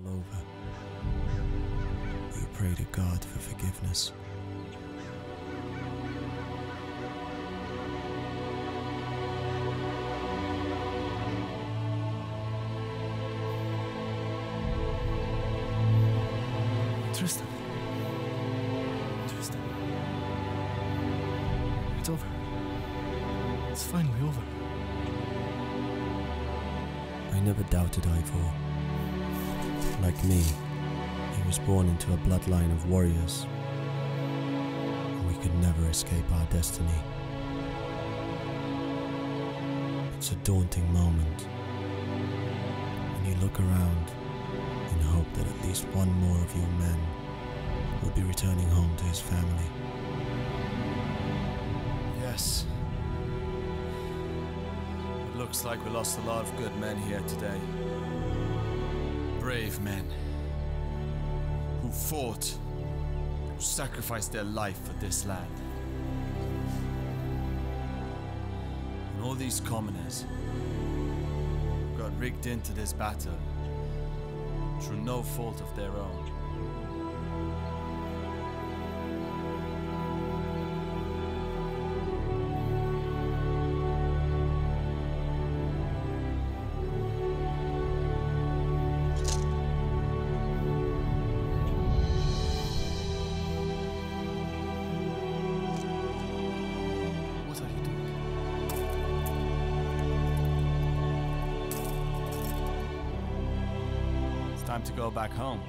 all over. You pray to God for forgiveness. Tristan. Tristan. It's over. It's finally over. I never doubted Ivor. Like me, he was born into a bloodline of warriors, and we could never escape our destiny. It's a daunting moment, and you look around in hope that at least one more of your men will be returning home to his family. Yes. It looks like we lost a lot of good men here today. Brave men. Who fought, who sacrificed their life for this land. And all these commoners who got rigged into this battle through no fault of their own. What are you doing? It's time to go back home.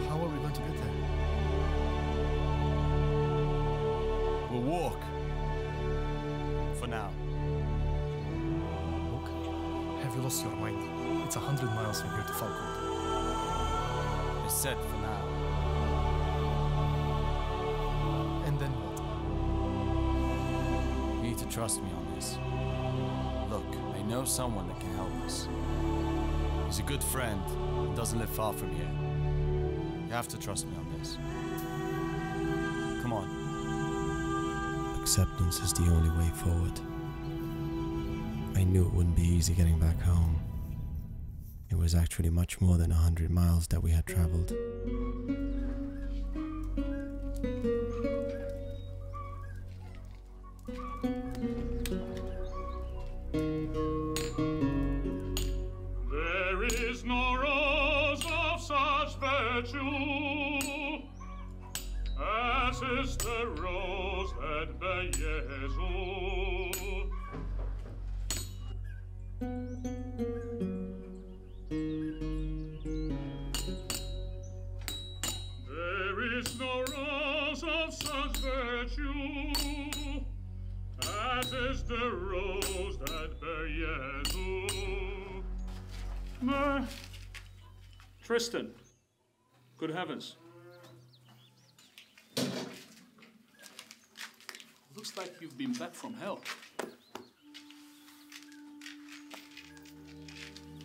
How are we going to get there? We'll walk. For now. Look, have you lost your mind? It's 100 miles from here to Falkwood. I said for now. And then what? You need to trust me on this. Look, I know someone that can help us. He's a good friend and doesn't live far from here. You have to trust me on this. Come on. Acceptance is the only way forward. I knew it wouldn't be easy getting back home. It was actually much more than 100 miles that we had traveled. There is no rose of such virtue as is the rose that bears Jesu. There is no rose of such virtue as is the rose that bears Jesu. Tristan, good heavens. Looks like you've been back from hell.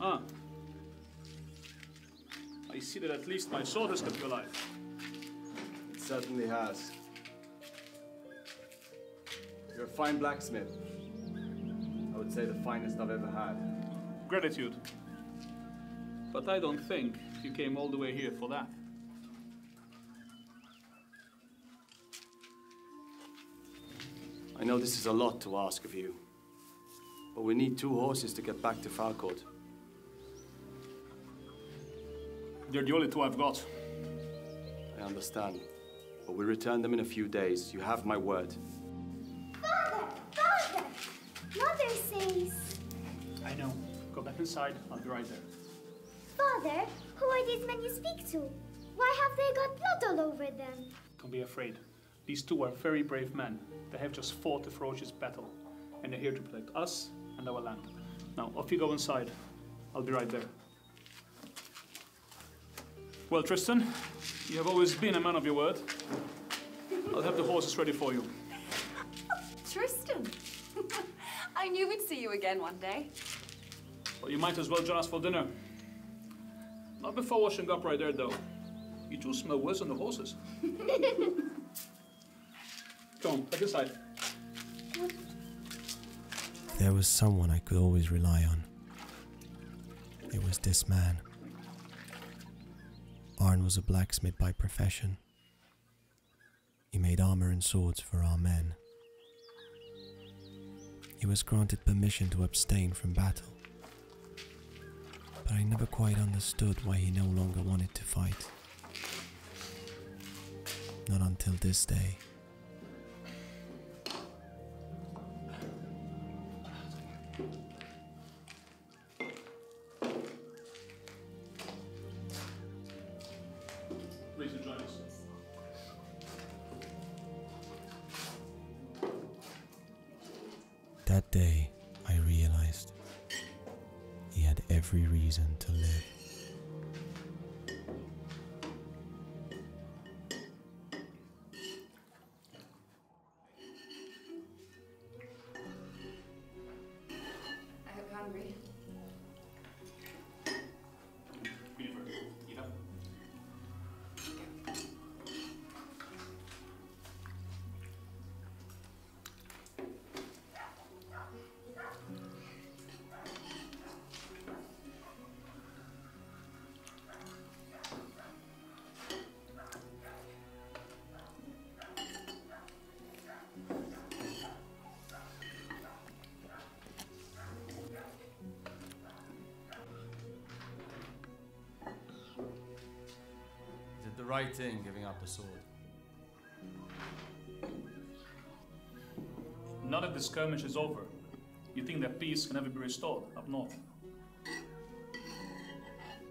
Ah. I see that at least my sword has kept you alive. It certainly has. You're a fine blacksmith. I would say the finest I've ever had. Gratitude. But I don't think you came all the way here for that. I know this is a lot to ask of you, but we need 2 horses to get back to Falkwood. They're the only 2 I've got. I understand, but we return them in a few days. You have my word. Father! Father! Mother says... I know. Go back inside. I'll be right there. Father, who are these men you speak to? Why have they got blood all over them? Don't be afraid. These 2 are very brave men. They have just fought a ferocious battle, and they're here to protect us and our land. Now, off you go inside. I'll be right there. Well, Tristan, you have always been a man of your word. I'll have the horses ready for you. Tristan! I knew we'd see you again one day. Well, you might as well join us for dinner. Not before washing up right there, though. You do smell worse than the horses. Come on, back inside. There was someone I could always rely on. it was this man. Arn was a blacksmith by profession. He made armor and swords for our men. He was granted permission to abstain from battle, but I never quite understood why he no longer wanted to fight. Not until this day. Please join us. That day, I realized he had every reason to live. I hope you're hungry. Beaver, eat up. Is it the right thing giving up the sword? Now that the skirmish is over, you think that peace can ever be restored up north?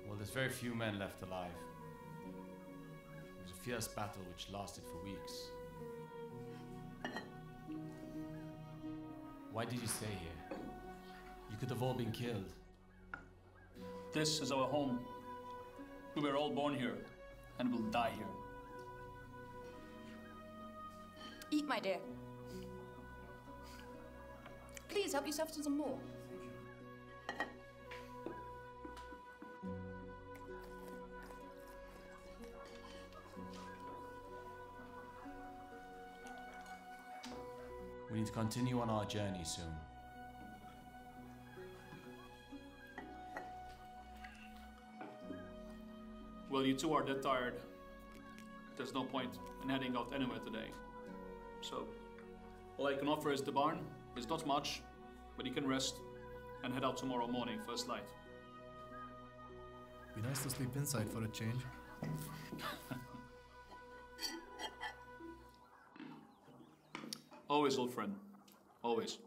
Well, there's very few men left alive. It was a fierce battle which lasted for weeks. Why did you stay here? You could have all been killed. This is our home. We were all born here, and will die here. Eat, my dear. Please help yourself to some more. We need to continue on our journey soon. Well, you two are that tired. There's no point in heading out anywhere today. So, all I can offer is the barn. It's not much, but you can rest and head out tomorrow morning, first light. Be nice to sleep inside for a change. Always, old friend. Always.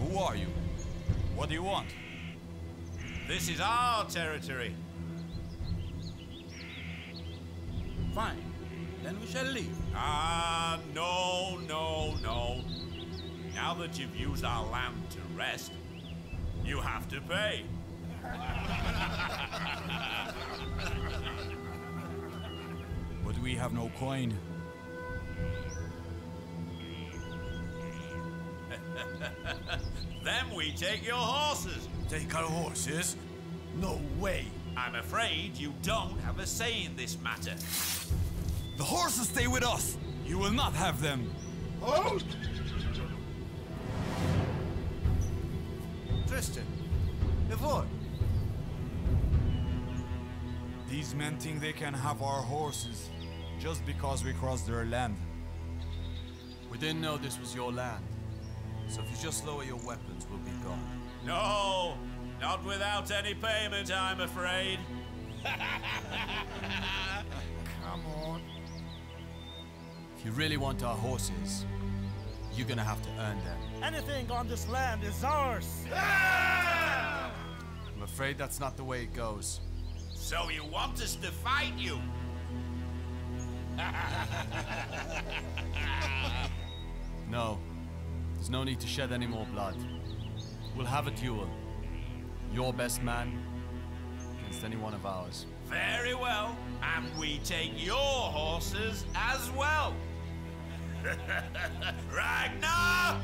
Who are you? What do you want? This is our territory. Fine. Then we shall leave. Ah, no. Now that you've used our land to rest, you have to pay. But we have no coin. Then we take your horses. Take our horses? No way. I'm afraid you don't have a say in this matter. The horses stay with us. You will not have them. Oh! Tristan, Ivor. These men think they can have our horses just because we crossed their land. We didn't know this was your land. So if you just lower your weapons, we'll be gone. No, not without any payment, I'm afraid. Come on. If you really want our horses, you're gonna have to earn them. Anything on this land is ours. I'm afraid that's not the way it goes. So you want us to fight you? No, there's no need to shed any more blood. We'll have a duel. Your best man against any one of ours. Very well. And we take your horses as well. Ragnar!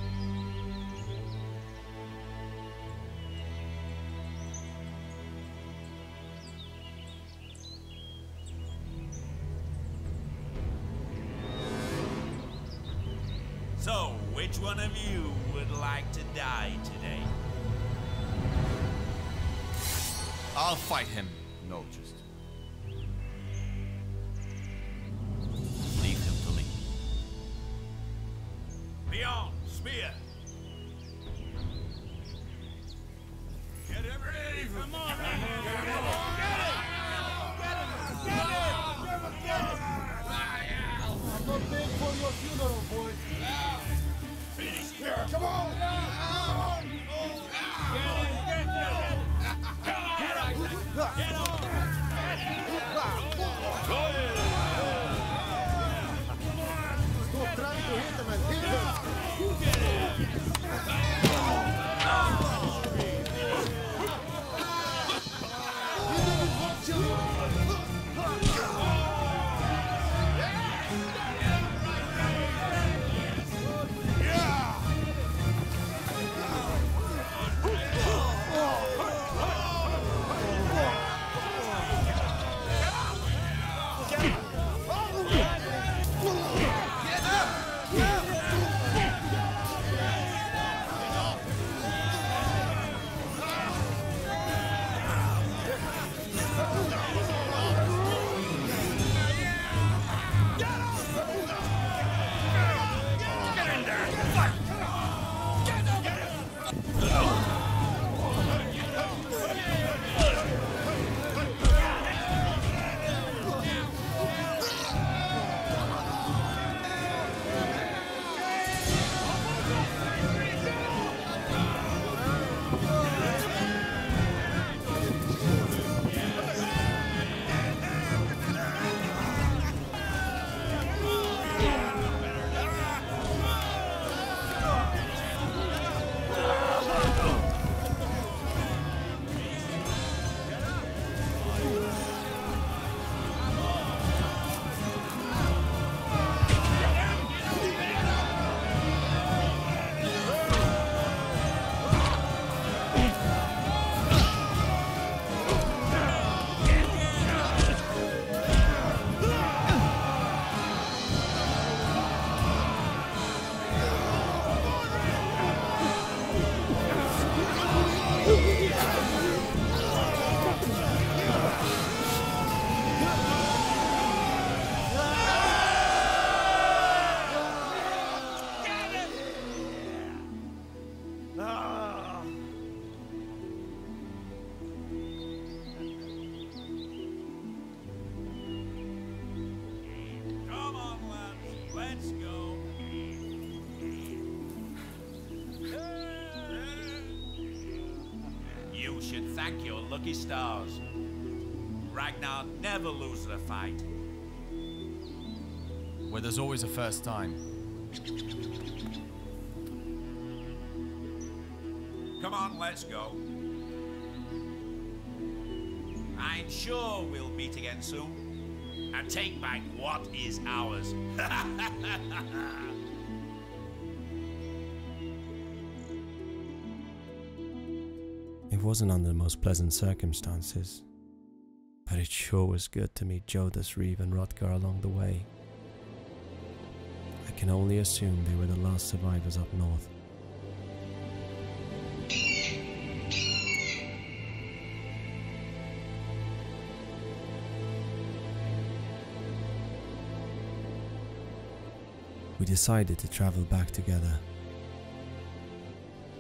So, which one of you would like to die today? I'll fight him. No, just... leave him to me. Beyond, spear! Get him ready! Come on, man! Get him! I'm not paying for your funeral, boys. Here, come on! Stop trying to hit him and hit him. You should thank your lucky stars. Ragnar never loses a fight. Where there's always a first time. Come on, let's go. I'm sure we'll meet again soon and take back what is ours. It wasn't under the most pleasant circumstances, but it sure was good to meet Jodis, Reeve and Rutger along the way. I can only assume they were the last survivors up north. We decided to travel back together.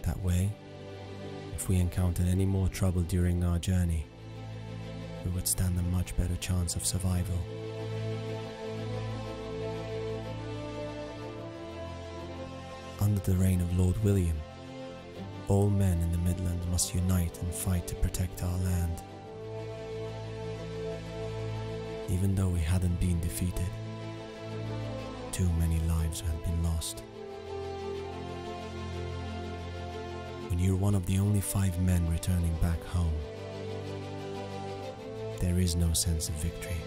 That way, If we encountered any more trouble during our journey, we would stand a much better chance of survival. Under the reign of Lord William, all men in the Midlands must unite and fight to protect our land. Even though we hadn't been defeated, too many lives had been lost. When you're one of the only 5 men returning back home, there is no sense of victory.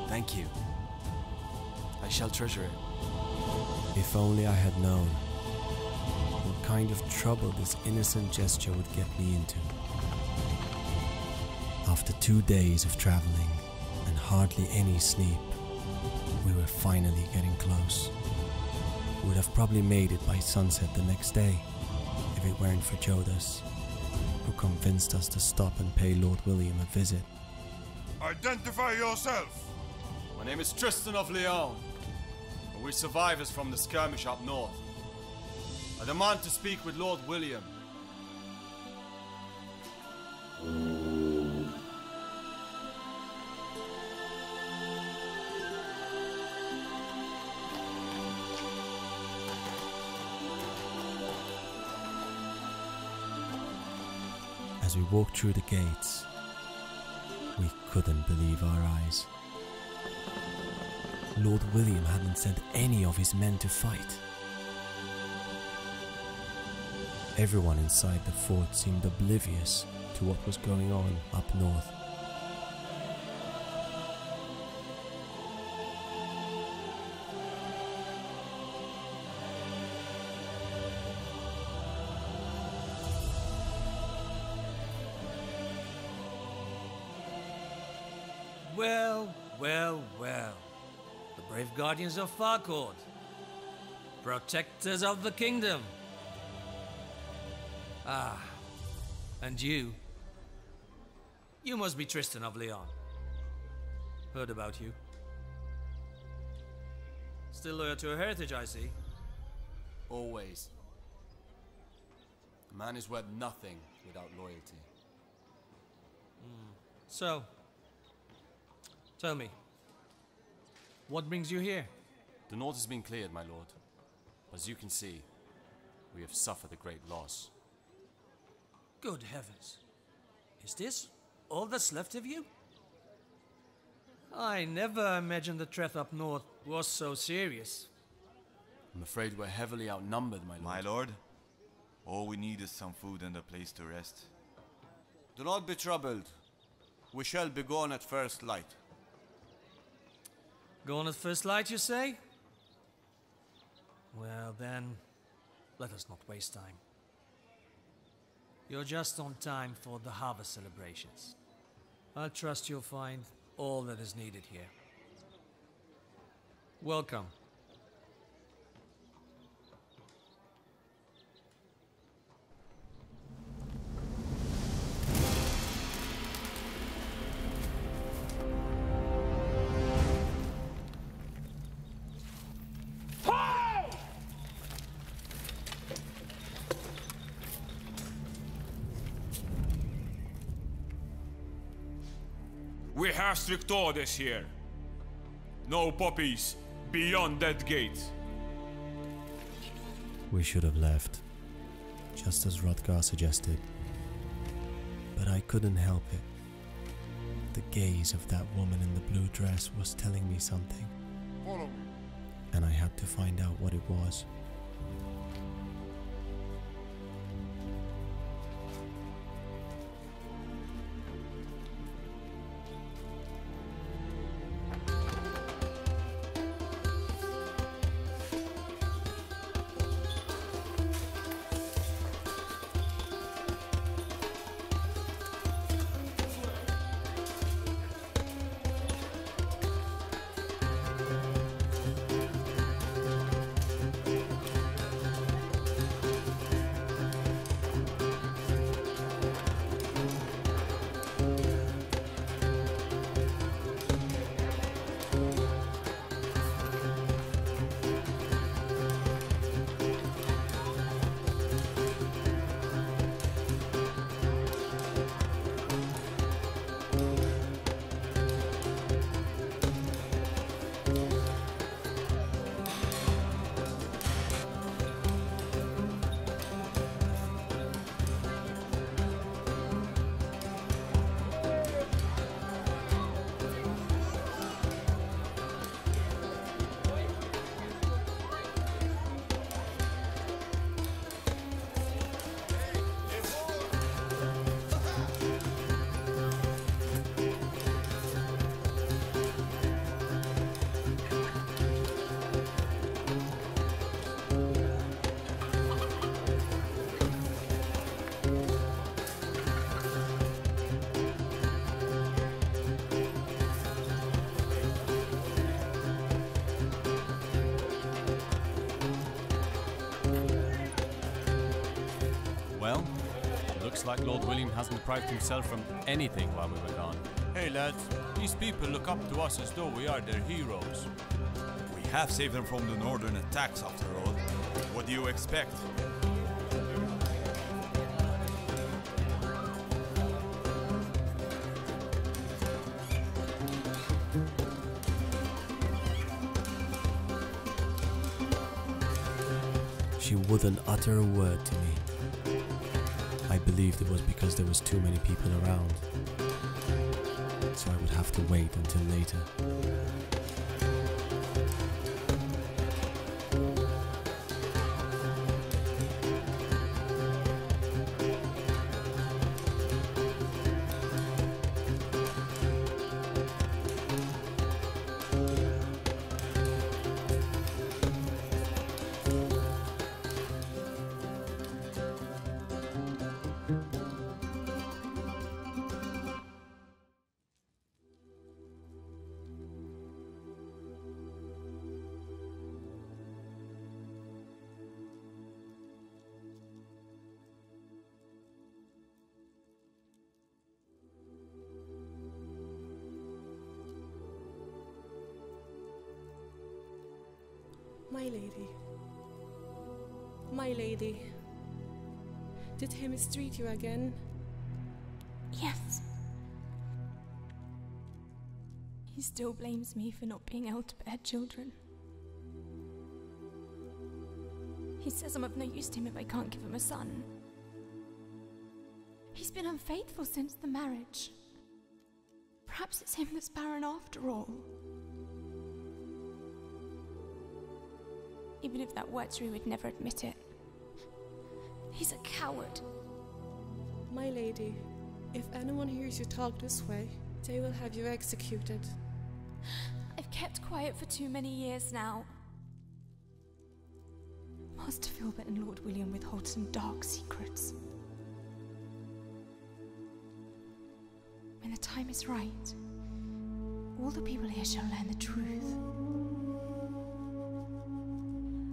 Thank you. I shall treasure it. If only I had known what kind of trouble this innocent gesture would get me into. After 2 days of traveling and hardly any sleep, we were finally getting close. We would have probably made it by sunset the next day if it weren't for Jodas, who convinced us to stop and pay Lord William a visit. Identify yourself! My name is Tristan of Lyon, and we're survivors from the skirmish up north. I demand to speak with Lord William. As we walked through the gates, we couldn't believe our eyes. Lord William hadn't sent any of his men to fight. Everyone inside the fort seemed oblivious to what was going on up north. Well, well, well. The brave guardians of Farcourt. Protectors of the kingdom. Ah, and you? You must be Tristan of Lyon. Heard about you. Still loyal to a heritage, I see. Always. A man is worth nothing without loyalty. So, tell me, what brings you here? The north has been cleared, my lord. As you can see, we have suffered a great loss. Good heavens. Is this all that's left of you? I never imagined the threat up north was so serious. I'm afraid we're heavily outnumbered, my lord. My lord, all we need is some food and a place to rest. Do not be troubled. We shall be gone at first light. Gone at first light, you say? Well then, let us not waste time. You're just on time for the harvest celebrations. I trust you'll find all that is needed here. Welcome. We have strict orders here. No poppies beyond that gate. We should have left, just as Hrothgar suggested. But I couldn't help it. The gaze of that woman in the blue dress was telling me something. Follow me. And I had to find out what it was. Well, looks like Lord William hasn't deprived himself from anything while we were gone. Hey lads, these people look up to us as though we are their heroes. We have saved them from the northern attacks after all. What do you expect? She wouldn't utter a word to me. I believed it was because there was too many people around, so I would have to wait until later. My lady, did he mistreat you again? Yes. He still blames me for not being able to bear children. He says I'm of no use to him if I can't give him a son. He's been unfaithful since the marriage. Perhaps it's him that's barren after all. Even if that were true, we'd never admit it. He's a coward. My lady, if anyone hears you talk this way, they will have you executed. I've kept quiet for too many years now. Master Filbert and Lord William withhold some dark secrets. When the time is right, all the people here shall learn the truth.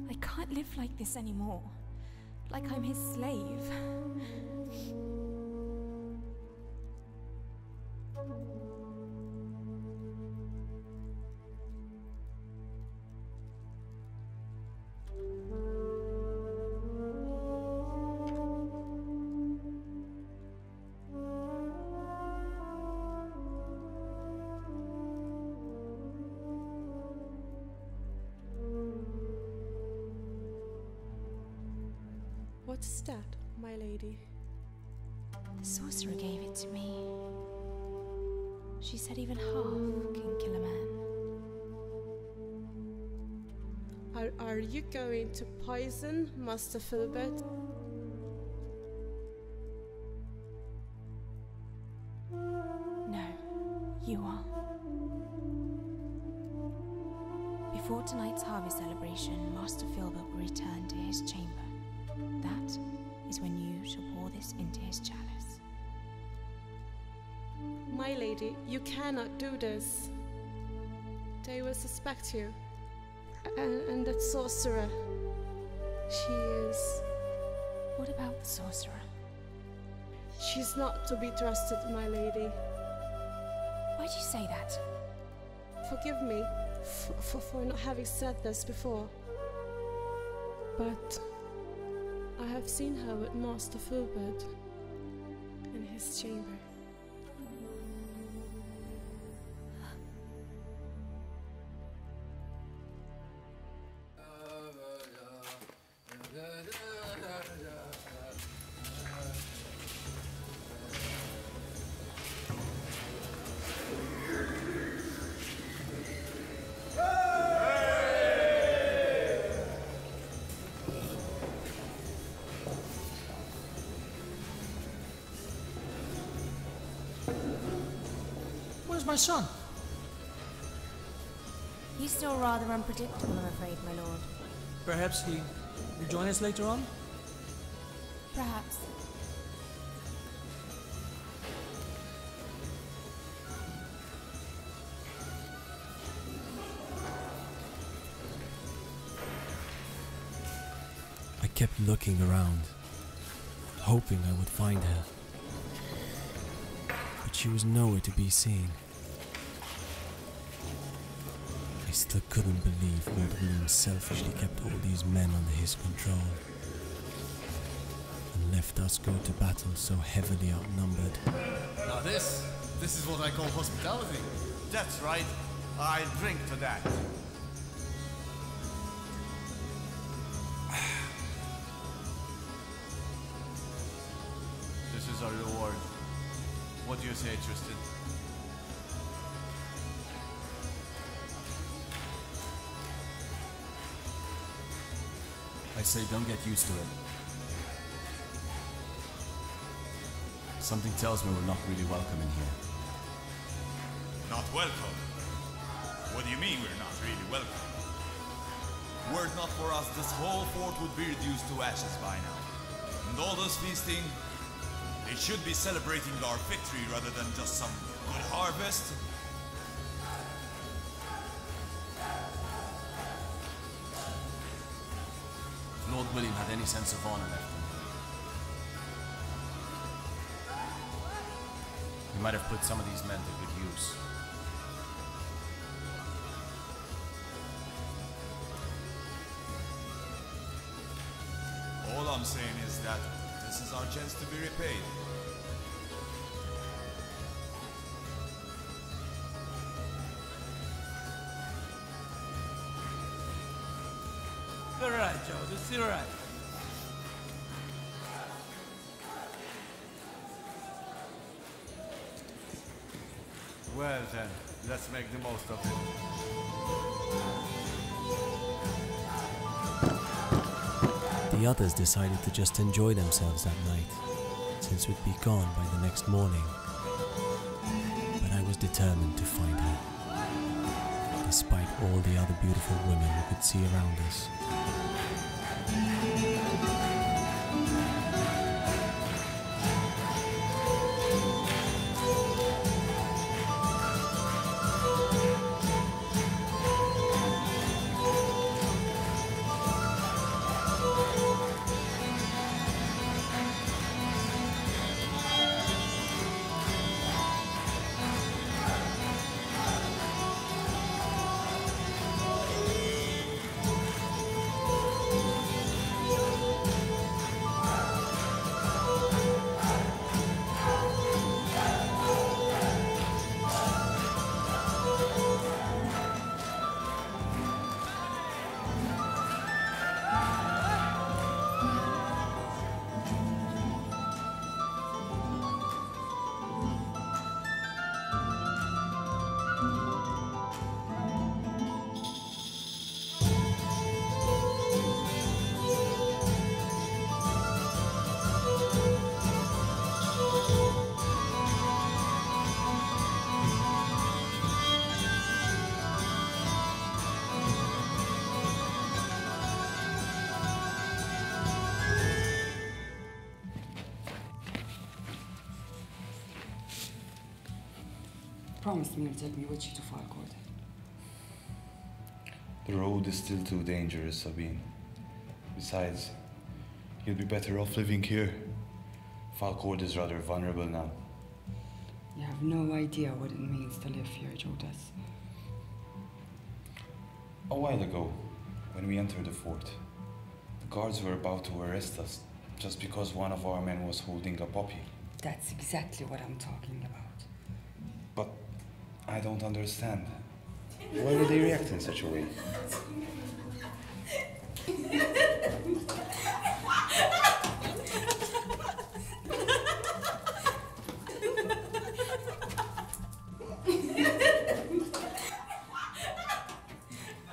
I can't live like this anymore. Like I'm his slave. What's that, my lady? The sorcerer gave it to me. She said even half can kill a man. Are you going to poison Master Filbert? No, you are. Before tonight's harvest celebration, Master Filbert will return to his chamber. That is when you shall pour this into his chalice. My lady, you cannot do this. They will suspect you. And that sorcerer, she is... What about the sorcerer? She's not to be trusted, my lady. Why'd you say that? Forgive me for not having said this before. But I have seen her with Master Filbert in his chamber. Where's my son? He's still rather unpredictable, I'm afraid, my lord. Perhaps he will join us later on? Perhaps. I kept looking around, hoping I would find her. But she was nowhere to be seen. I still couldn't believe Lord William selfishly kept all these men under his control and left us go to battle so heavily outnumbered. Now this is what I call hospitality. That's right. I'll drink to that. This is our reward. What do you say, Tristan? I say don't get used to it. Something tells me we're not really welcome in here. Not welcome? What do you mean we're not really welcome? Were it not for us, this whole fort would be reduced to ashes by now. And all this feasting, they should be celebrating our victory rather than just some good harvest. If Lord William had any sense of honor left in him, he might have put some of these men to good use. All I'm saying is that this is our chance to be repaid. You're right, Joe. This is right. Well then, let's make the most of it. The others decided to just enjoy themselves that night, since we'd be gone by the next morning. But I was determined to find her, despite all the other beautiful women we could see around us. promised me you'll take me with you to Falkord. The road is still too dangerous, Sabine. Besides, you'll be better off living here. Falkord is rather vulnerable now. You have no idea what it means to live here, Jodas. A while ago, when we entered the fort, the guards were about to arrest us just because one of our men was holding a puppy. That's exactly what I'm talking about. But I don't understand. Why did they react in such a way?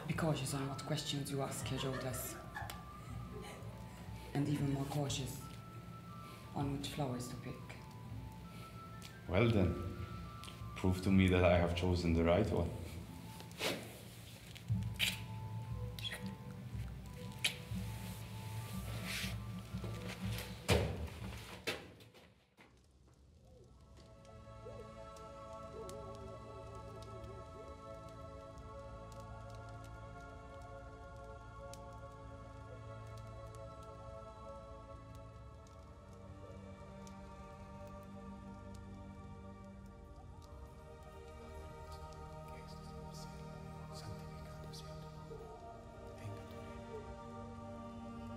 Be cautious on what questions you ask, Jodas. And even more cautious on which flowers to pick. Well then, prove to me that I have chosen the right one.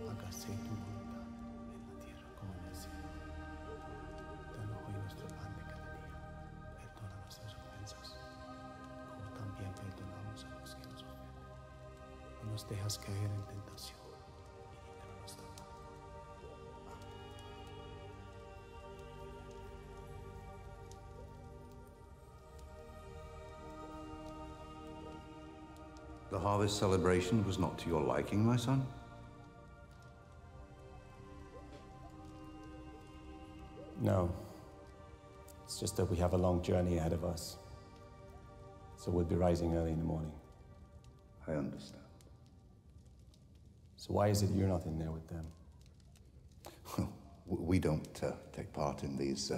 Hágase tu voluntad en la tierra como en el cielo. Danos hoy nuestro pan de cada día. Perdona nuestras ofensas, como también perdonamos a los que nos ofenden. No nos dejas caer en tentación y líbranos del mal. The harvest celebration was not to your liking, my son? No. It's just that we have a long journey ahead of us. So we'll be rising early in the morning. I understand. So why is it you're not in there with them? We don't take part in these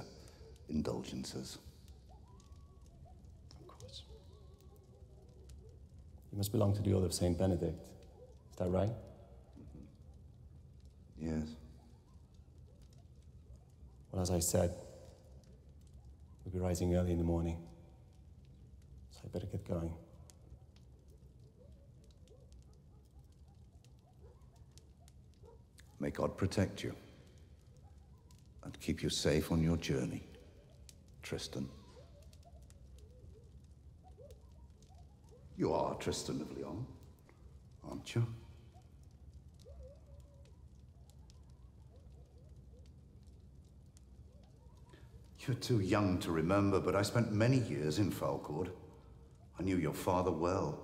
indulgences. Of course. You must belong to the Order of Saint Benedict. Is that right? Yes. Well, as I said, we'll be rising early in the morning. So I better get going. May God protect you and keep you safe on your journey, Tristan. You are Tristan of Lyon, aren't you? You're too young to remember, but I spent many years in Falkord. I knew your father well.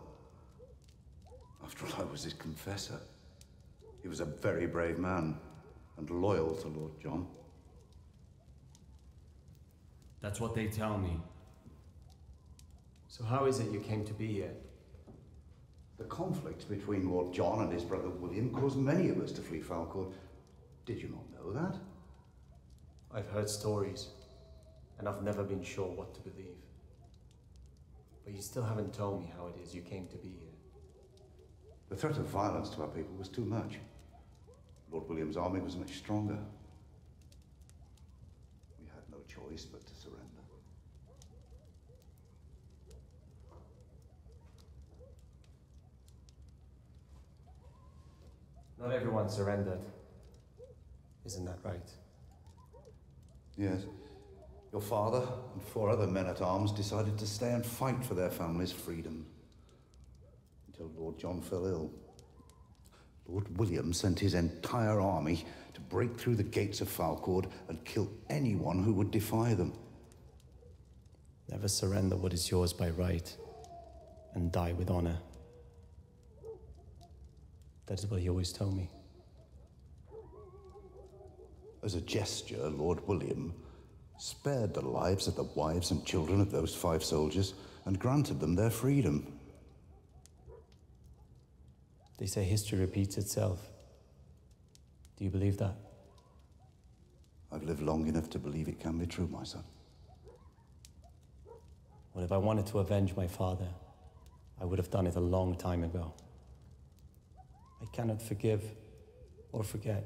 After all, I was his confessor. He was a very brave man and loyal to Lord John. That's what they tell me. So how is it you came to be here? The conflict between Lord John and his brother William caused many of us to flee Falkord. Did you not know that? I've heard stories, and I've never been sure what to believe. But you still haven't told me how it is you came to be here. The threat of violence to our people was too much. Lord William's army was much stronger. We had no choice but to surrender. Not everyone surrendered. Isn't that right? Yes. Your father and 4 other men-at-arms decided to stay and fight for their family's freedom. Until Lord John fell ill. Lord William sent his entire army to break through the gates of Falkord and kill anyone who would defy them. Never surrender what is yours by right, and die with honor. That is what he always told me. As a gesture, Lord William spared the lives of the wives and children of those 5 soldiers and granted them their freedom. They say history repeats itself. Do you believe that? I've lived long enough to believe it can be true, my son. Well, if I wanted to avenge my father, I would have done it a long time ago. I cannot forgive or forget,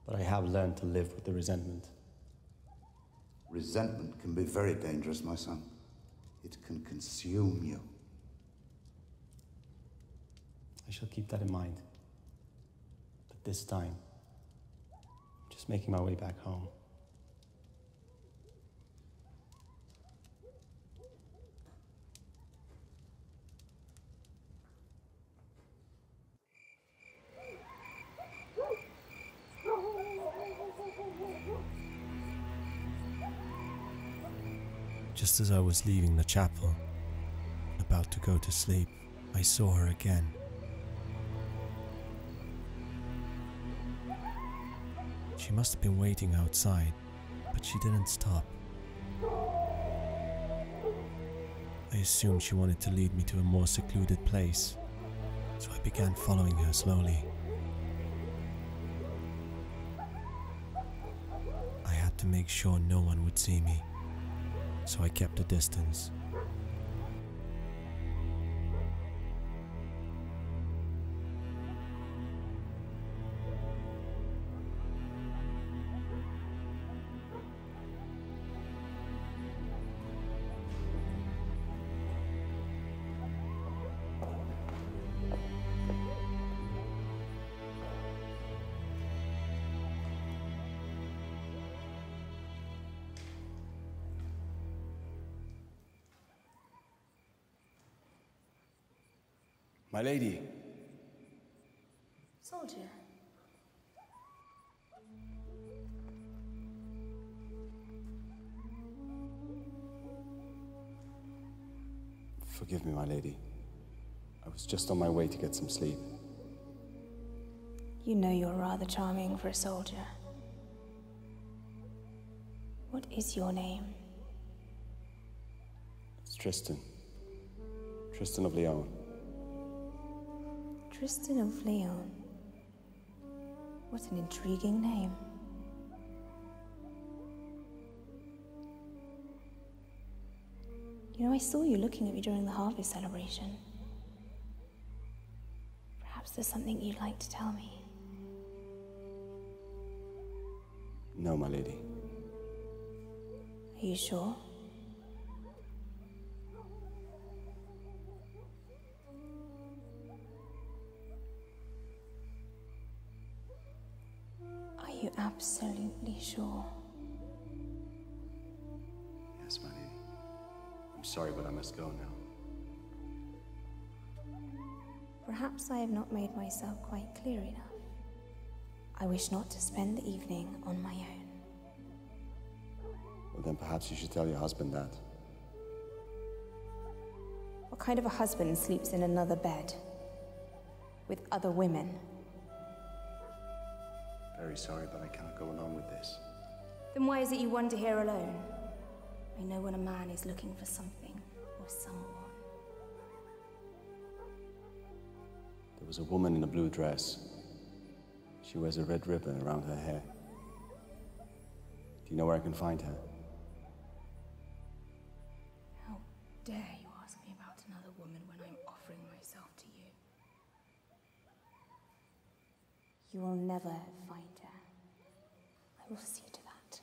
but I have learned to live with the resentment. Resentment can be very dangerous, my son. It can consume you. I shall keep that in mind. But this time, I'm just making my way back home. Just as I was leaving the chapel, about to go to sleep, I saw her again. She must have been waiting outside, but she didn't stop. I assumed she wanted to lead me to a more secluded place, so I began following her slowly. I had to make sure no one would see me, so I kept a distance. My lady. Soldier. Forgive me, my lady. I was just on my way to get some sleep. You know you're rather charming for a soldier. What is your name? It's Tristan. Tristan of Leon. Tristan of Leon. What an intriguing name. You know, I saw you looking at me during the harvest celebration. Perhaps there's something you'd like to tell me. No, my lady. Are you sure? Are you absolutely sure? Yes, my lady. I'm sorry, but I must go now. Perhaps I have not made myself quite clear enough. I wish not to spend the evening on my own. Well, then perhaps you should tell your husband that. What kind of a husband sleeps in another bed? With other women? Very sorry, but I cannot go along with this. Then why is it you wander here alone? I know when a man is looking for something or someone. There was a woman in a blue dress. She wears a red ribbon around her hair. Do you know where I can find her? How dare you ask me about another woman when I'm offering myself to you? You will never find her. I will see to that.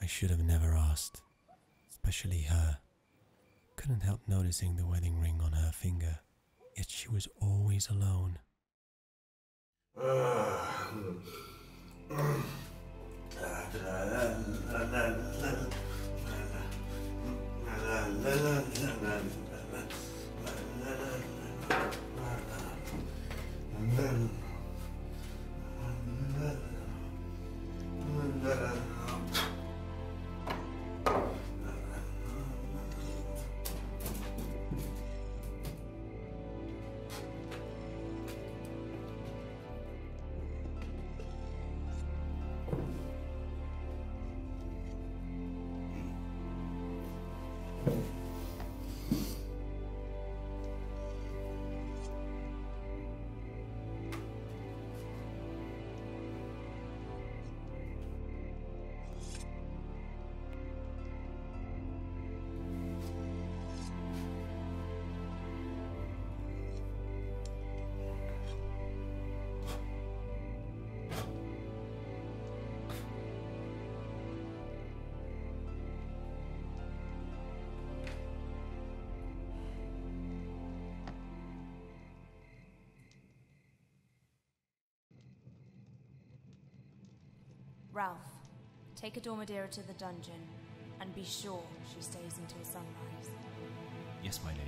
I should have never asked, especially her. Couldn't help noticing the wedding ring on her finger, yet she was always alone. Ralph, take Adormidera to the dungeon, and be sure she stays until sunrise. Yes, my lady.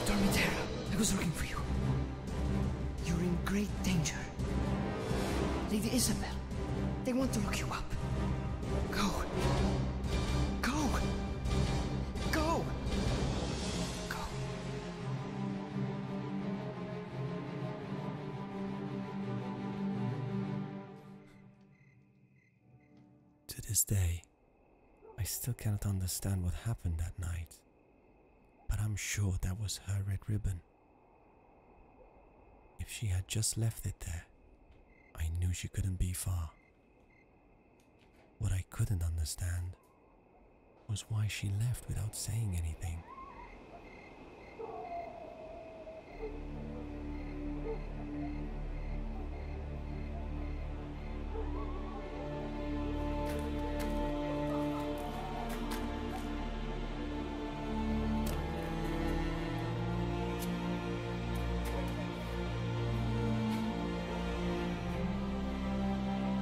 Adormidera, I was looking for you. You're in great danger. Lady Isabel, they want to look you up. Go. Go. Go. Go. To this day, I still cannot understand what happened that night. But I'm sure that was her red ribbon. If she had just left it there, I knew she couldn't be far. What I couldn't understand was why she left without saying anything.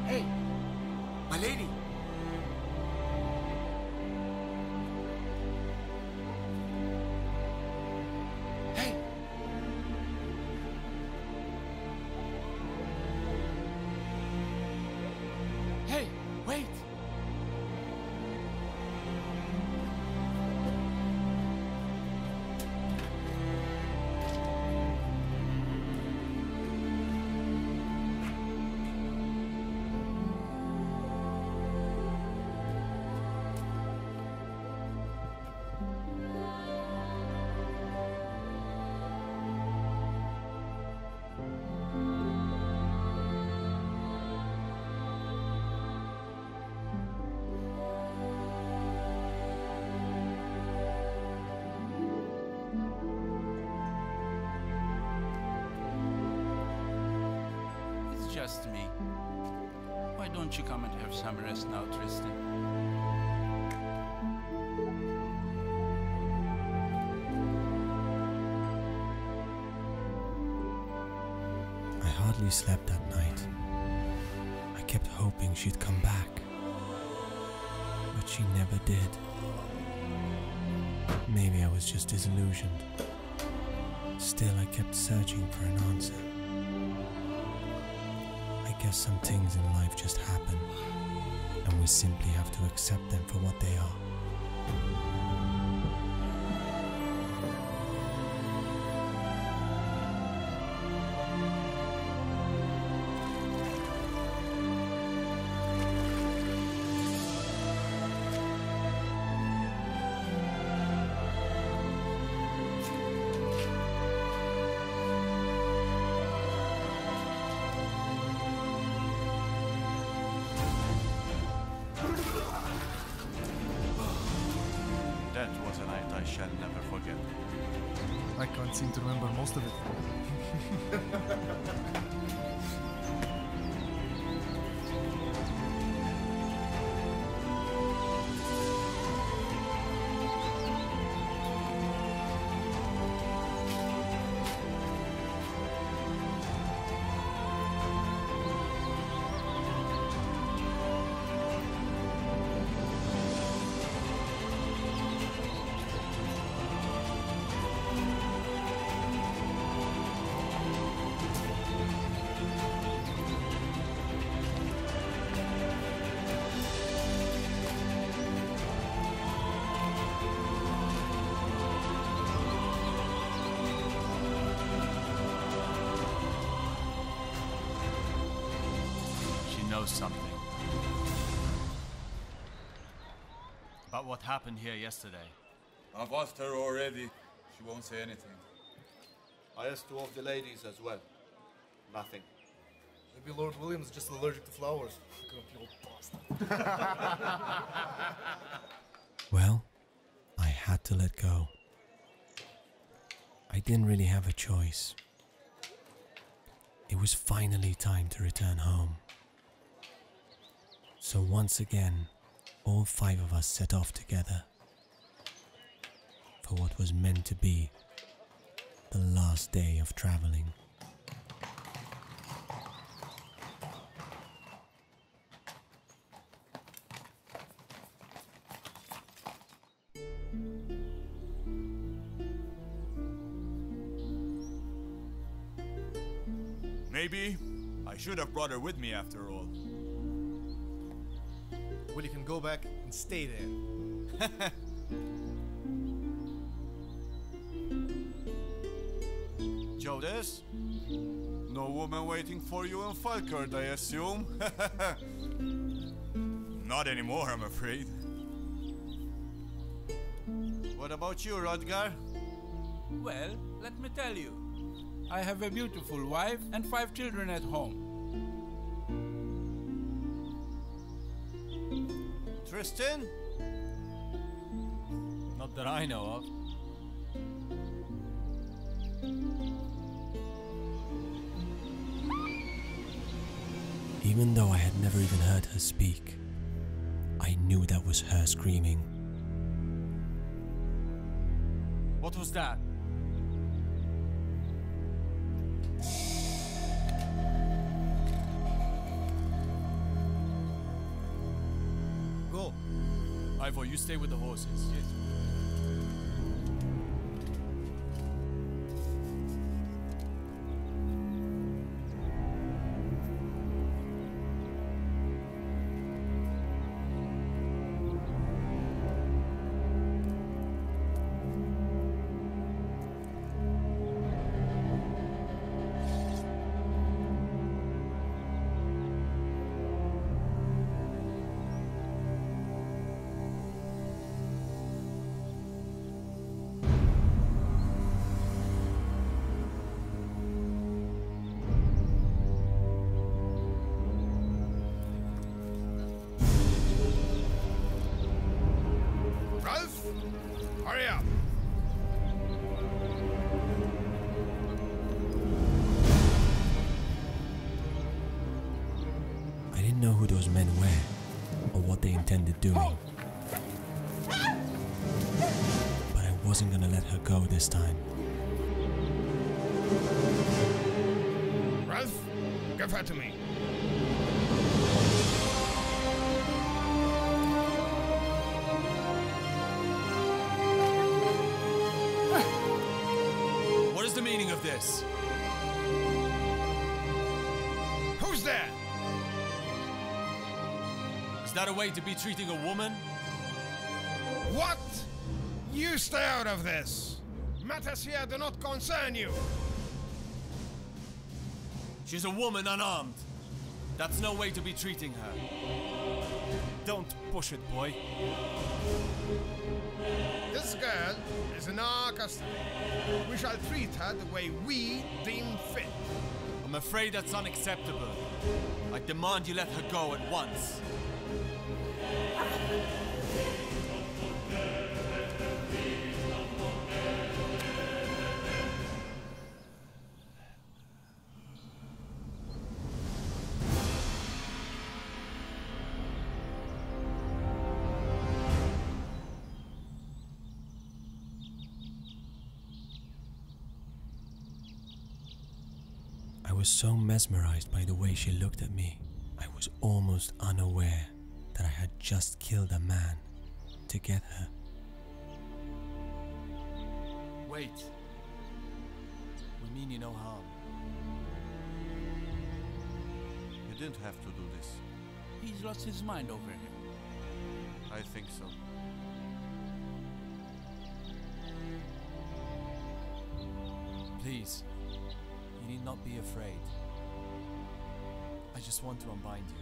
Hey, my lady. Hey. Hey, wait. It's just me. Why don't you come and have some rest now, Tristan? I hardly slept that night. I kept hoping she'd come back, but she never did. Maybe I was just disillusioned. Still, I kept searching for an answer. I guess some things in life just happen, and we simply have to accept them for what they are. That was a night I shall never forget. I can't seem to remember most of it. Knows something about what happened here yesterday. I've asked her already. She won't say anything. I asked two of the ladies as well. Nothing. Maybe Lord William's just allergic to flowers. Grumpy old bastard. Well, I had to let go. I didn't really have a choice. It was finally time to return home. So once again, all 5 of us set off together for what was meant to be the last day of traveling. Maybe I should have brought her with me after all. Well, you can go back and stay there. Judas? No woman waiting for you in Falkirk, I assume? Not anymore, I'm afraid. What about you, Rodgar? Well, let me tell you. I have a beautiful wife and 5 children at home. Tristan? Not that I know of. Even though I had never even heard her speak, I knew that was her screaming. What was that? Go. Ivor, you stay with the horses. Yes. Ralph, hurry up. I didn't know who those men were or what they intended doing. But I wasn't gonna let her go this time. Ralph, give her to me. What is the meaning of this? Who's there? Is that a way to be treating a woman? What? You stay out of this. Matters here do not concern you. She's a woman unarmed. That's no way to be treating her. Don't push it, boy. This girl is in our custody. We shall treat her the way we deem fit. I'm afraid that's unacceptable. I demand you let her go at once. I was so mesmerized by the way she looked at me, I was almost unaware that I had just killed a man to get her. Wait. We mean you no harm. You didn't have to do this. He's lost his mind over him. I think so. Please. You need not be afraid. I just want to unbind you.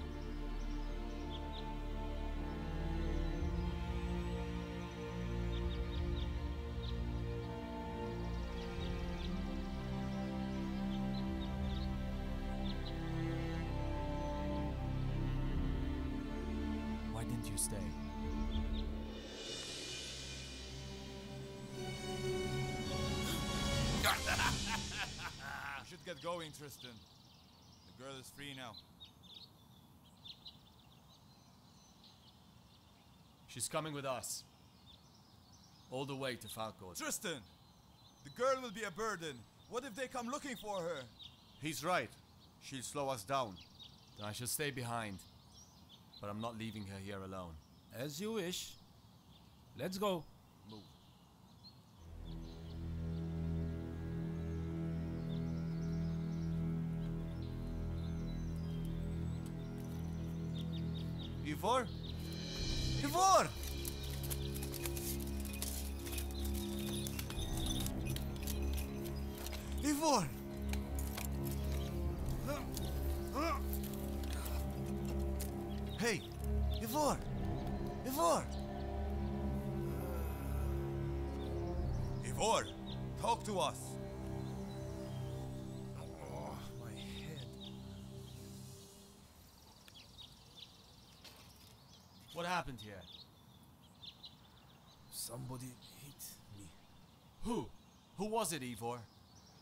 Why didn't you stay? We should get going, Tristan. girl is free now. She's coming with us. All the way to Falcourt. Tristan! The girl will be a burden. What if they come looking for her? He's right. She'll slow us down. Then I shall stay behind. But I'm not leaving her here alone. As you wish. Let's go. Move. Ivor? Ivor! Ivor! Hey, Ivor! Ivor! Ivor, talk to us. Oh, my head. What happened here? Somebody hit me. Who? Who was it, Ivor?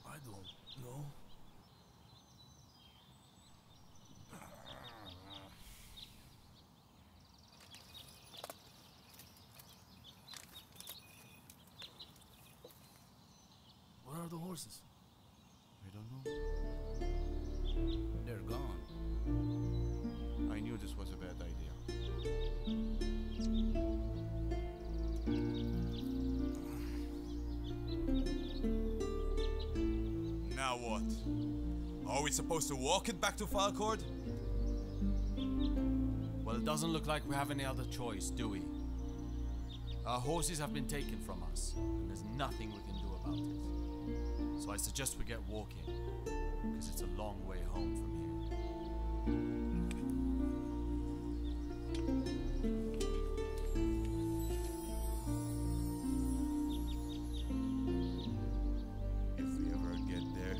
I don't know. Where are the horses? I don't know. They're gone. I knew this was a bad idea. Now what? Are we supposed to walk it back to Falcourt? Well, it doesn't look like we have any other choice, do we? Our horses have been taken from us, and there's nothing we can do about it. So I suggest we get walking, because it's a long way home from here. If we ever get there.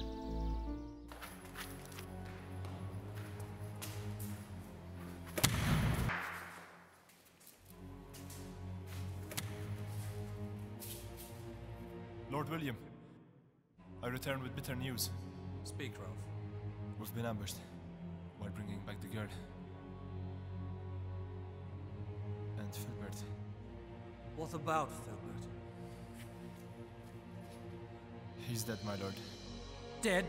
Lord William, I return with bitter news. Speak, Rolf. We've been ambushed while bringing back the girl. And Filbert. What about Filbert? He's dead, my lord. Dead?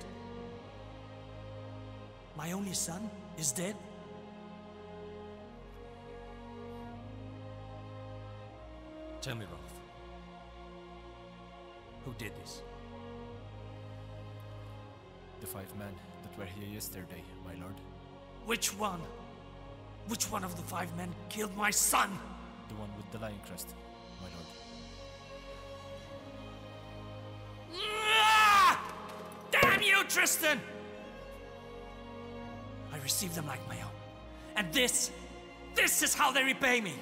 My only son is dead? Tell me, Rolf. Who did this? The 5 men that were here yesterday, my lord. Which one? Which one of the 5 men killed my son? The one with the lion crest, my lord. Damn you, Tristan! I received them like my own. And this is how they repay me.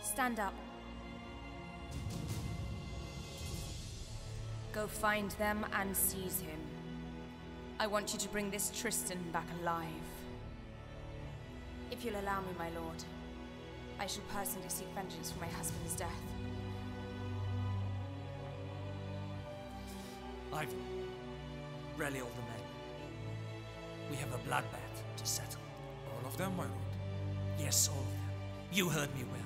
Stand up. Go find them and seize him. I want you to bring this Tristan back alive. If you'll allow me, my lord, I shall personally seek vengeance for my husband's death. Ivan, rally all the men. We have a bloodbath to settle. All of them, my lord? Yes, all of them. You heard me well.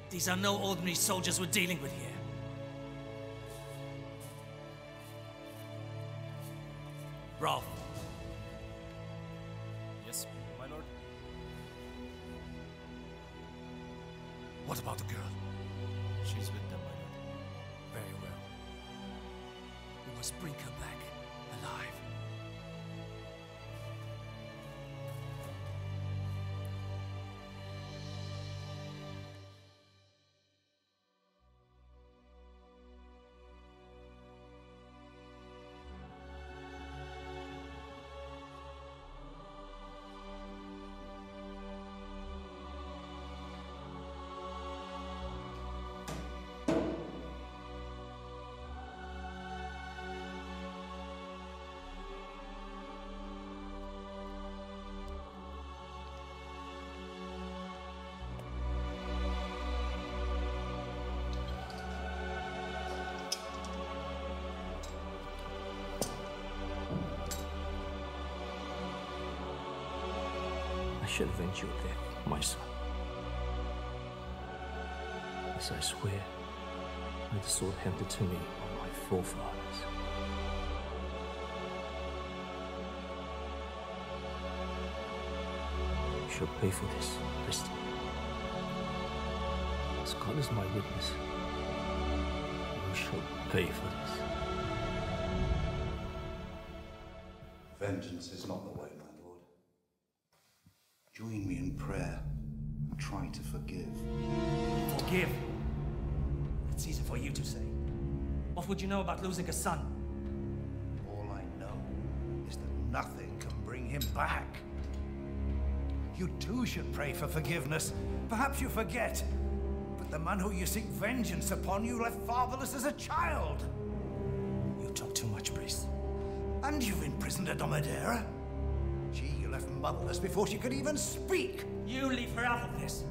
These are no ordinary soldiers we're dealing with here. Rolf. Yes, my lord. What about the girl? She's with them, my lord. Very well. We must bring her back alive. shall avenge your death, my son. As I swear by the sword handed to me by my forefathers. You shall pay for this, Christian. As God is my witness, you shall pay for this. Vengeance is not the way, my lord. Join me in prayer and try to forgive. Forgive? It's easy for you to say. What would you know about losing a son? All I know is that nothing can bring him back. You too should pray for forgiveness. Perhaps you forget, but the man who you seek vengeance upon you left fatherless as a child. You talk too much, priest. And you've imprisoned a Domadera? She left motherless before she could even speak. You leave her out of this.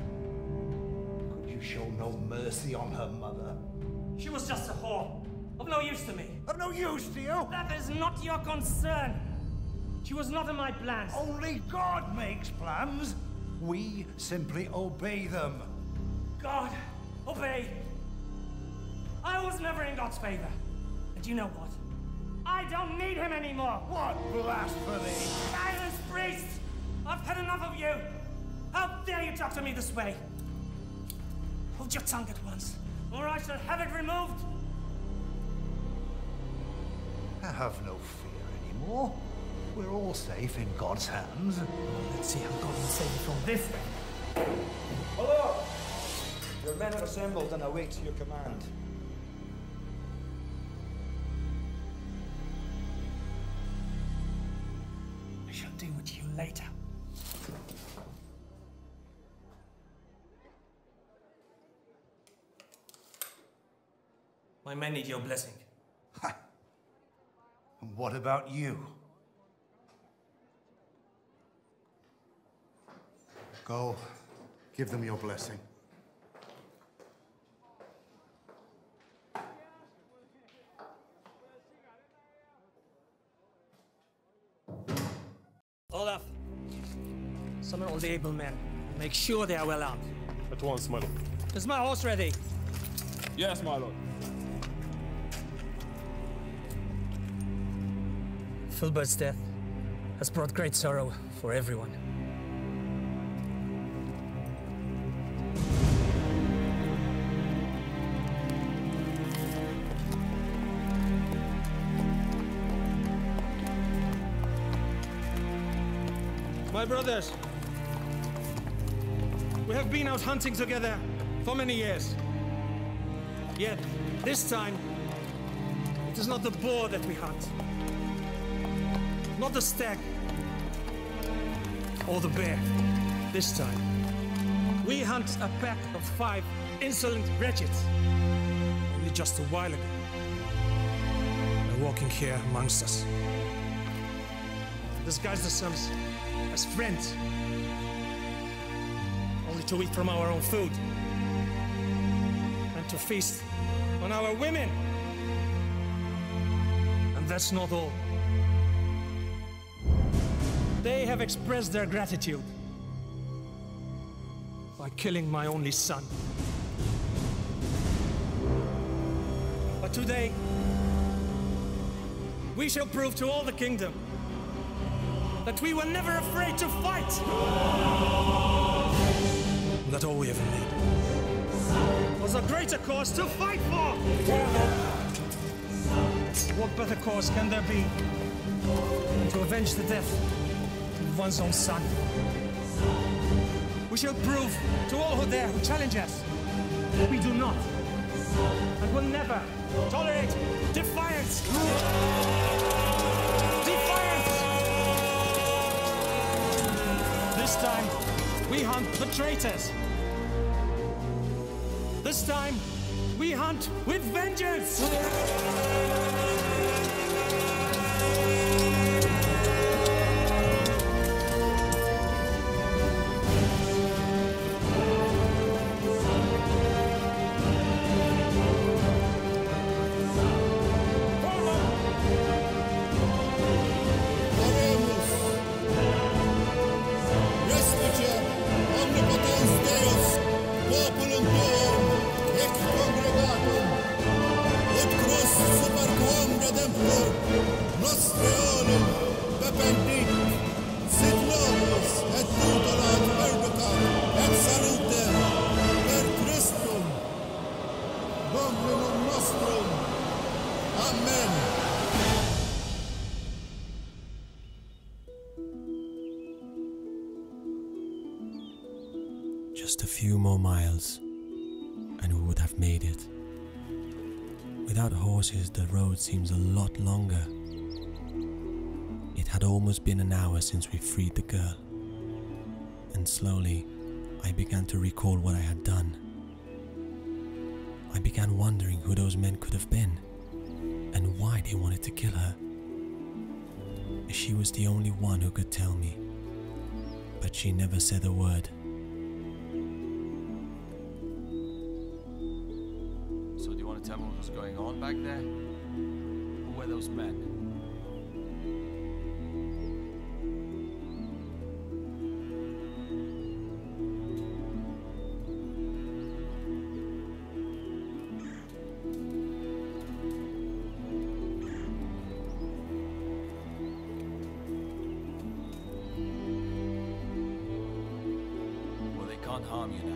Could you show no mercy on her mother? She was just a whore. Of no use to me. Of no use to you? That is not your concern. She was not in my plans. Only God makes plans. We simply obey them. God, obey. I was never in God's favor. And you know what? I don't need him anymore. What blasphemy! Silence, priest! I've had enough of you. How dare you talk to me this way? Hold your tongue at once, or I shall have it removed. Have no fear anymore. We're all safe in God's hands. Well, let's see how God will save you from this thing. Hello! Your men are assembled and await your command. I shall deal with you later. My men need your blessing. And what about you? Go, give them your blessing. Olaf, summon all the able men. Make sure they are well armed. At once, my lord. Is my horse ready? Yes, my lord. Filbert's death has brought great sorrow for everyone. My brothers, we have been out hunting together for many years. Yet, this time, it is not the boar that we hunt. Not the stag. Or the bear. This time, we hunt a pack of 5 insolent wretches. Only just a while ago, they're walking here amongst us. Disguise themselves as friends. Only to eat from our own food. And to feast on our women. And that's not all. They have expressed their gratitude by killing my only son. But today, we shall prove to all the kingdom that we were never afraid to fight. That all we ever made was a greater cause to fight for. What better cause can there be than to avenge the death of one's own son? We shall prove to all who dare, who challenge us, that we do not and will never tolerate defiance. Defiance! This time, we hunt the traitors. This time, we hunt with vengeance! Rest with your cor, nostre olum, pependit, sit nobis et tutelat perducat et salute per Christum, Dominum nostrum. Amen. Just a few more miles, and we would have made it. Without horses, the road seems a lot longer. It had almost been an hour since we freed the girl, and slowly I began to recall what I had done. I began wondering who those men could have been, and why they wanted to kill her. She was the only one who could tell me, but she never said a word. So do you want to tell me what was going on back there? Who were those men? Well, they can't harm you now.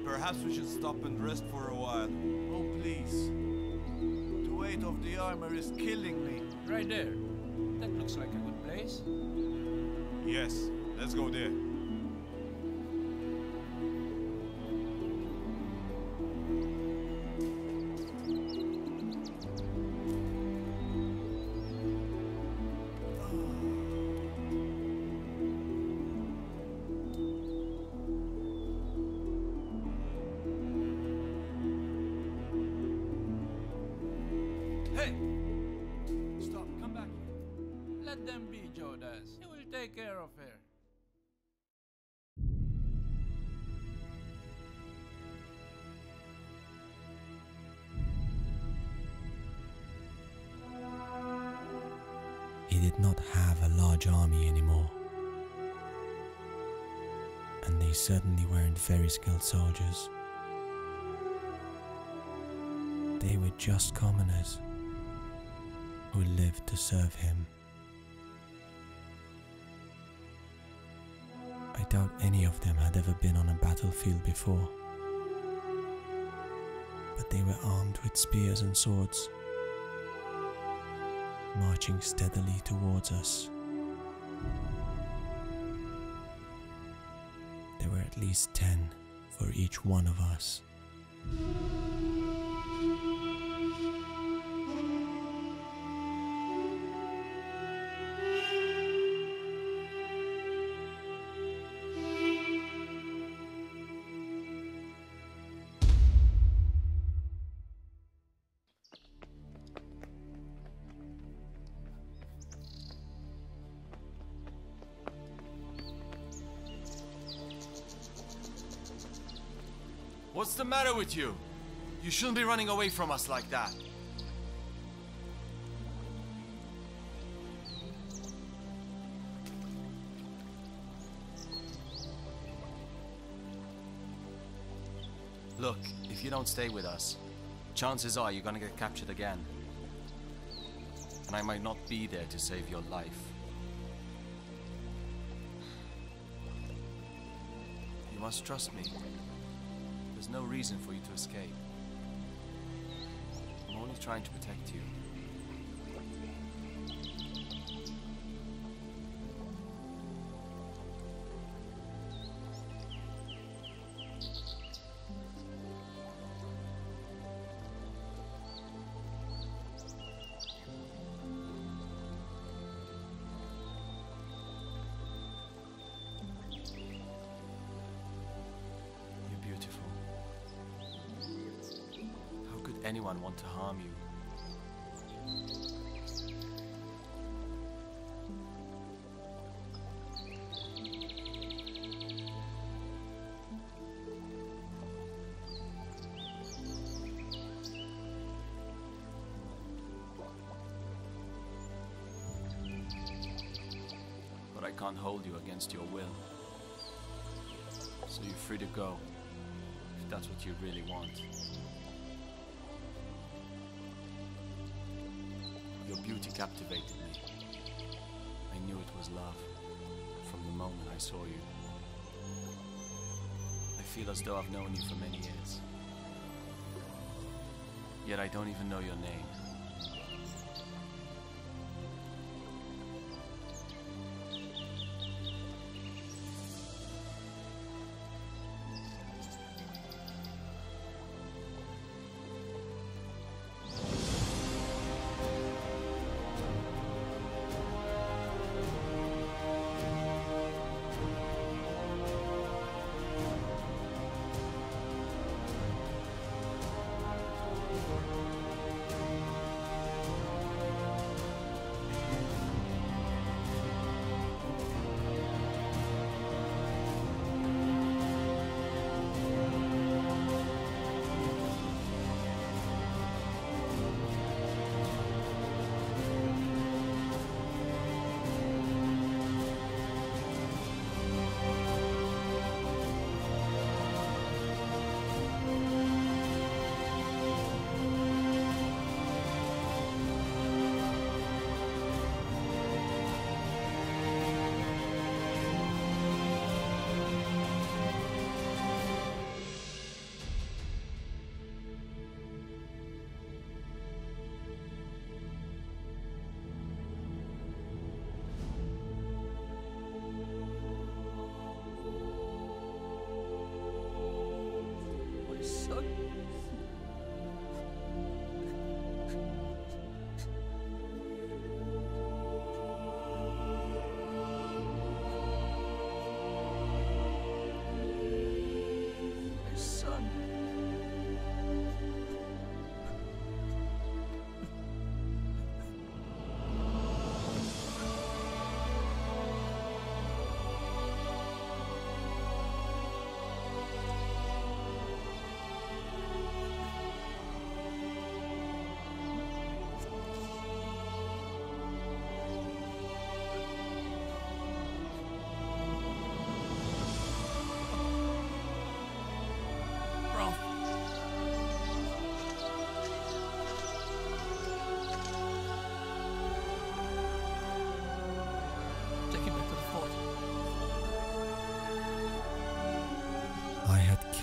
Perhaps we should stop and rest for a while. Oh, please. The weight of the armor is killing me. Right there. That looks like a good place. Yes, let's go there. Hey! Stop, come back here. Let them be, Jodas. He will take care of her. He did not have a large army anymore, and they certainly weren't very skilled soldiers. They were just commoners who lived to serve him. I doubt any of them had ever been on a battlefield before, but they were armed with spears and swords, marching steadily towards us. There were at least 10 for each one of us. What's the matter with you? You shouldn't be running away from us like that. Look, if you don't stay with us, chances are you're gonna get captured again. And I might not be there to save your life. You must trust me. There's no reason for you to escape. I'm only trying to protect you. Anyone want to harm you? but I can't hold you against your will. So you're free to go, if that's what you really want. Your beauty captivated me. I knew it was love from the moment I saw you. I feel as though I've known you for many years. Yet I don't even know your name.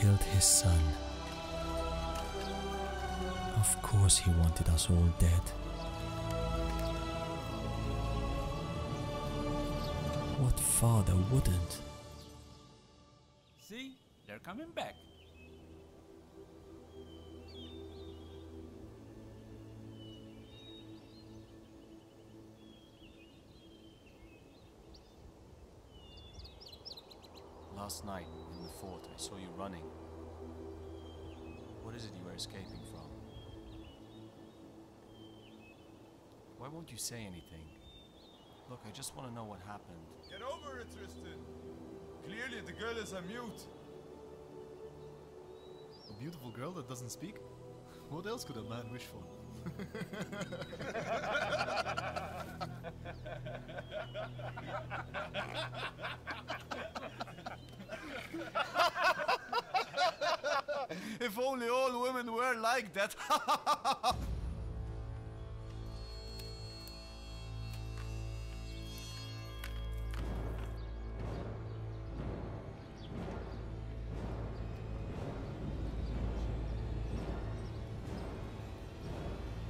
Killed his son. Of course he wanted us all dead. What father wouldn't? See? They're coming back. Last night, in the fort, I saw you running. What is it you were escaping from? Why won't you say anything? Look, I just want to know what happened. Get over it, Tristan! Clearly the girl is a mute. A beautiful girl that doesn't speak? What else could a man wish for? If only all women were like that.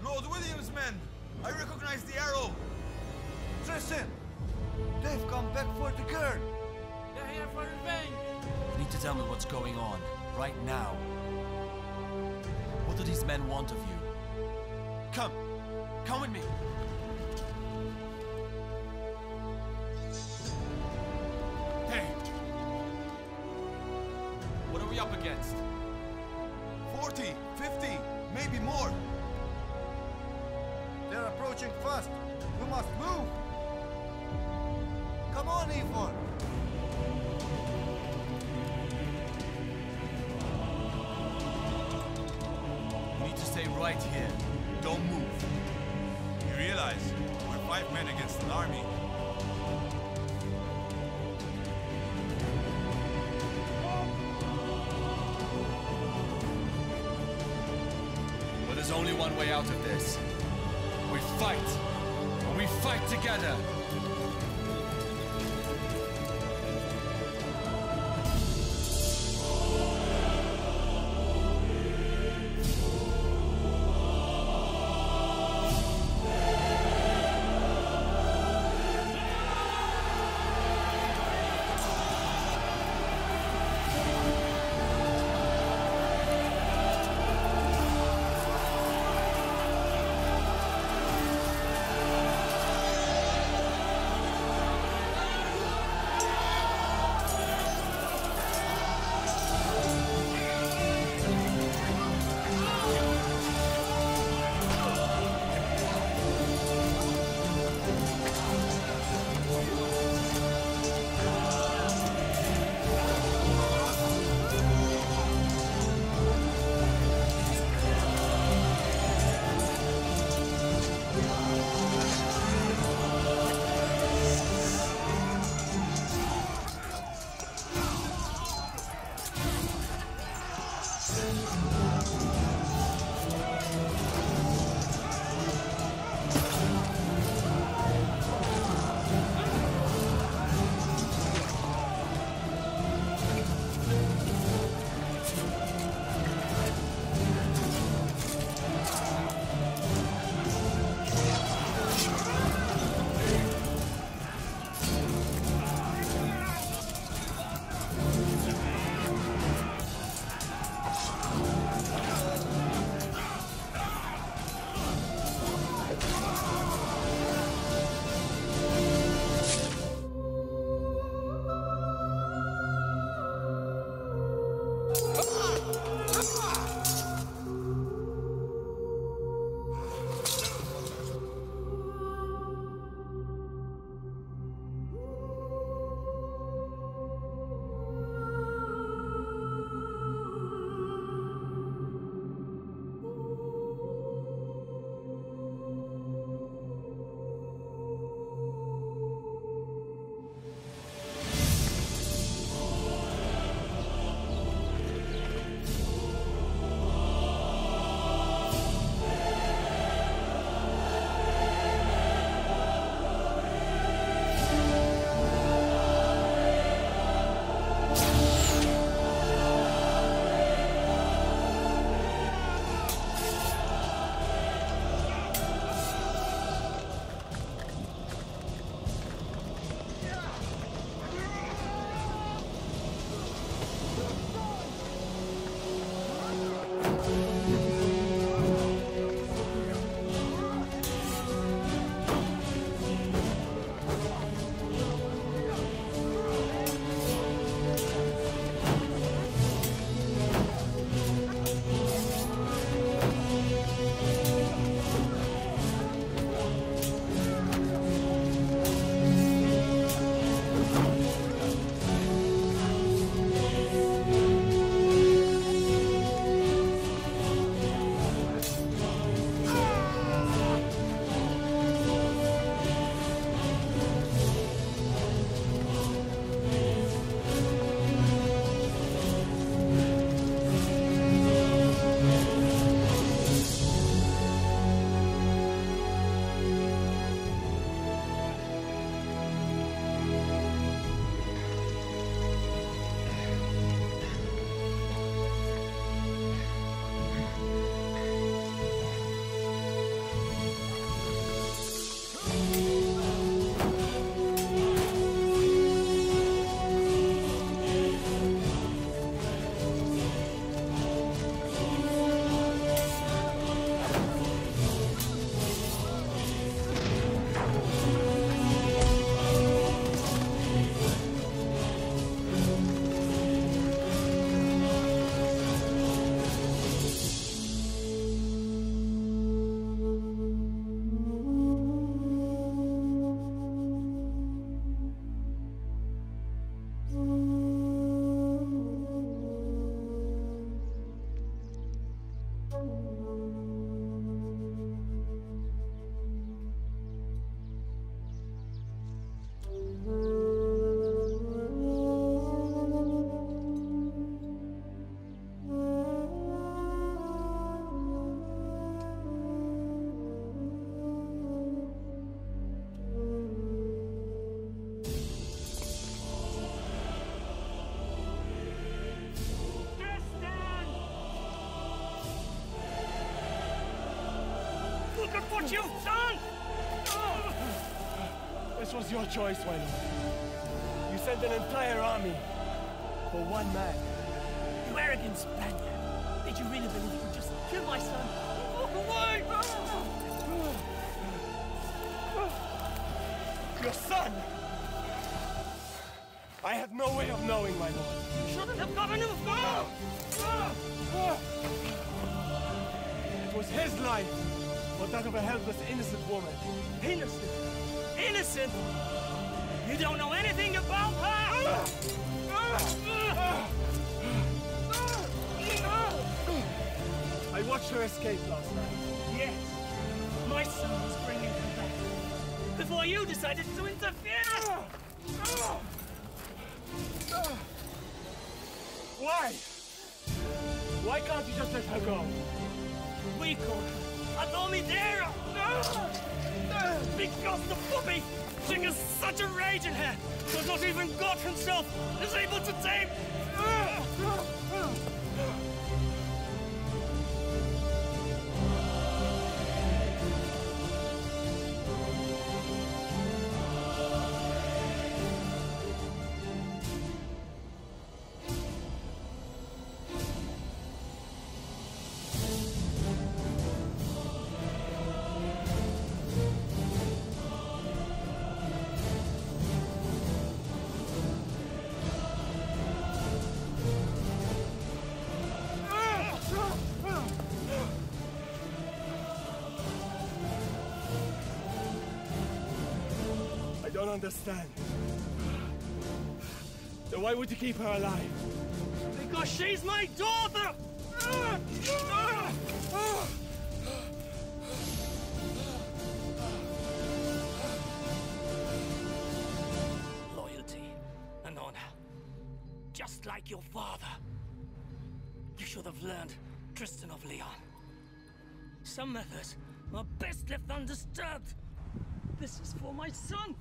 Lord William's men! I recognize the arrow! Tristan! They've come back for the girl! They're here for revenge! You need to tell me what's going on, right now. What do these men want of you? Come! Come with me! Hey! What are we up against? 40, 50, maybe more! They're approaching fast! We must move! Come on, Eivor! You need to stay right here. Don't move. You realize we're 5 men against an army. There's only one way out of this. We fight, and we fight together. what you've done! This was your choice, my lord. You sent an entire army for one man. You arrogant Spaniard! Did you really believe you could just kill my son? Walk away! Your son! I had no way of knowing, my lord. You shouldn't have gotten involved! It was his life, or that of a helpless, innocent woman. Innocent? Innocent? You don't know anything about her! I watched her escape last night. Yes. My son was bringing her back. Before you decided to interfere! Why? Why can't you just let her go? We call her a Dormidera! Because the puppy! She has such a rage in her that not even God himself is able to tame! I don't understand. Then why would you keep her alive? Because she's my daughter! Loyalty and honor. Just like your father. You should have learned Tristan of Leon. Some methods are best left undisturbed. This is for my son!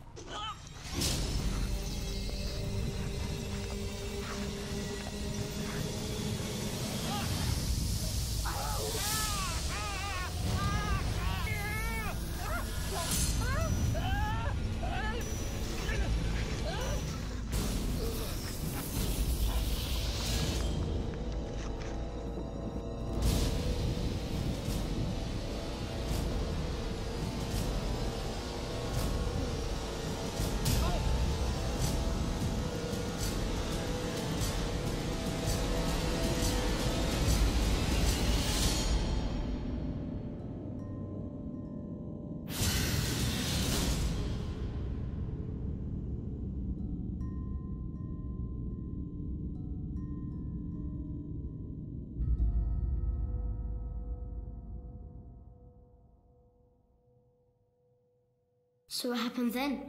So what happened then?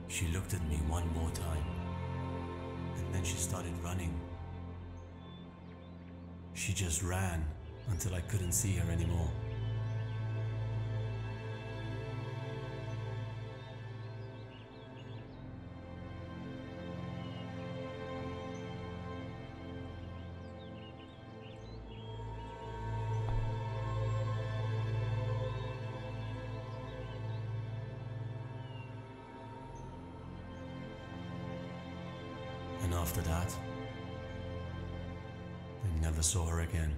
She looked at me one more time, and then she started running. She just ran until I couldn't see her anymore. And after that, I never saw her again.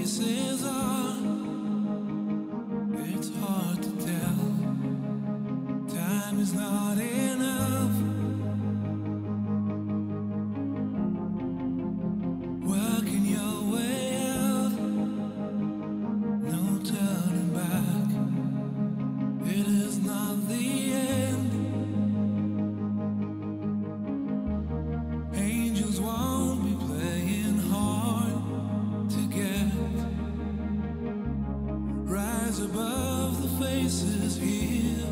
faces are. It's hard to tell. Time is not enough. Working your way out, no turning back. It is not the end. Angels won't be playing hard to get. Rise above the faces here.